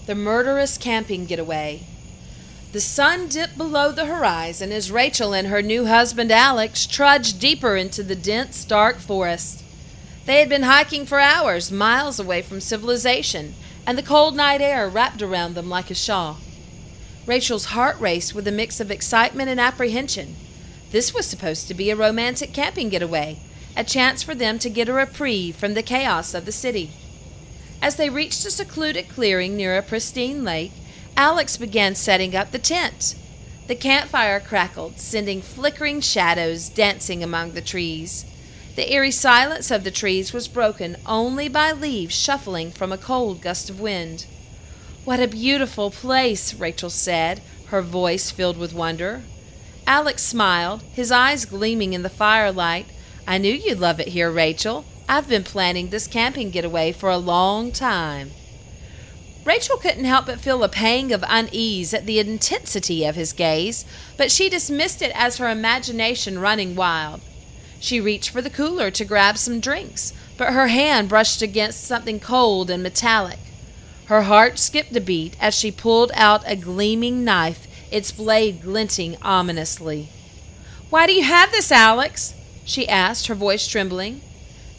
The Murderous Camping Getaway. The sun dipped below the horizon as Rachel and her new husband Alex trudged deeper into the dense, dark forest. They had been hiking for hours, miles away from civilization, and the cold night air wrapped around them like a shawl. Rachel's heart raced with a mix of excitement and apprehension. This was supposed to be a romantic camping getaway, a chance for them to get a reprieve from the chaos of the city. As they reached a secluded clearing near a pristine lake, Alex began setting up the tent. The campfire crackled, sending flickering shadows dancing among the trees. The eerie silence of the trees was broken only by leaves shuffling from a cold gust of wind. "What a beautiful place," Rachel said, her voice filled with wonder. Alex smiled, his eyes gleaming in the firelight. "I knew you'd love it here, Rachel. I've been planning this camping getaway for a long time." Rachel couldn't help but feel a pang of unease at the intensity of his gaze, but she dismissed it as her imagination running wild. She reached for the cooler to grab some drinks, but her hand brushed against something cold and metallic. Her heart skipped a beat as she pulled out a gleaming knife, its blade glinting ominously. "Why do you have this, Alex?" she asked, her voice trembling.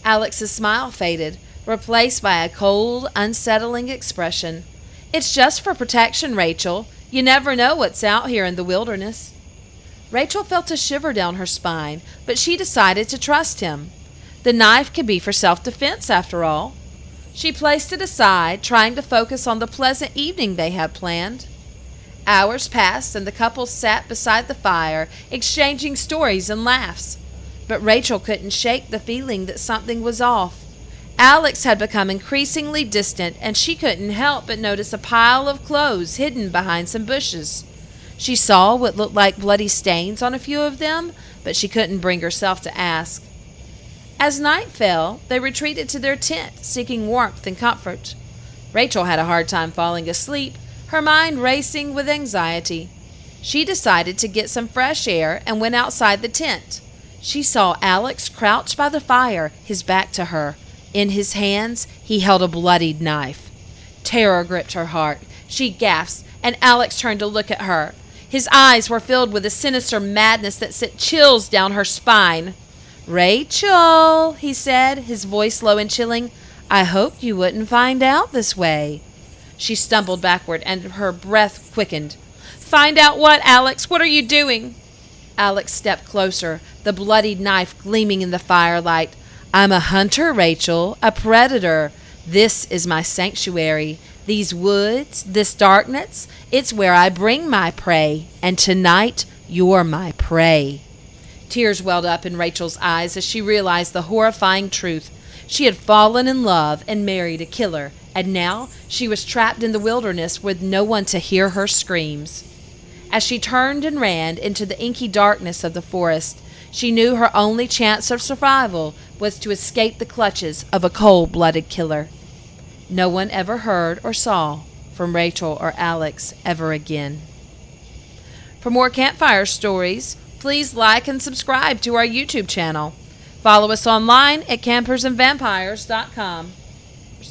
Alex's smile faded, replaced by a cold, unsettling expression. "It's just for protection, Rachel. You never know what's out here in the wilderness." Rachel felt a shiver down her spine, but she decided to trust him. The knife could be for self-defense, after all. She placed it aside, trying to focus on the pleasant evening they had planned. Hours passed, and the couple sat beside the fire, exchanging stories and laughs. But Rachel couldn't shake the feeling that something was off. Alex had become increasingly distant, and she couldn't help but notice a pile of clothes hidden behind some bushes. She saw what looked like bloody stains on a few of them, but she couldn't bring herself to ask. As night fell, they retreated to their tent, seeking warmth and comfort. Rachel had a hard time falling asleep, her mind racing with anxiety. She decided to get some fresh air and went outside the tent. She saw Alex crouched by the fire, his back to her. In his hands, he held a bloodied knife. Terror gripped her heart. She gasped, and Alex turned to look at her. His eyes were filled with a sinister madness that sent chills down her spine. "Rachel," he said, his voice low and chilling, "I hoped you wouldn't find out this way." She stumbled backward, and her breath quickened. "Find out what, Alex? What are you doing?" Alex stepped closer, the bloodied knife gleaming in the firelight. "I'm a hunter, Rachel, a predator. This is my sanctuary. These woods, this darkness, it's where I bring my prey. And tonight, you're my prey." Tears welled up in Rachel's eyes as she realized the horrifying truth. She had fallen in love and married a killer, and now she was trapped in the wilderness with no one to hear her screams. As she turned and ran into the inky darkness of the forest, she knew her only chance of survival was to escape the clutches of a cold-blooded killer. No one ever heard or saw from Rachel or Alex ever again. For more campfire stories, please like and subscribe to our YouTube channel. Follow us online at campersandvampires.com.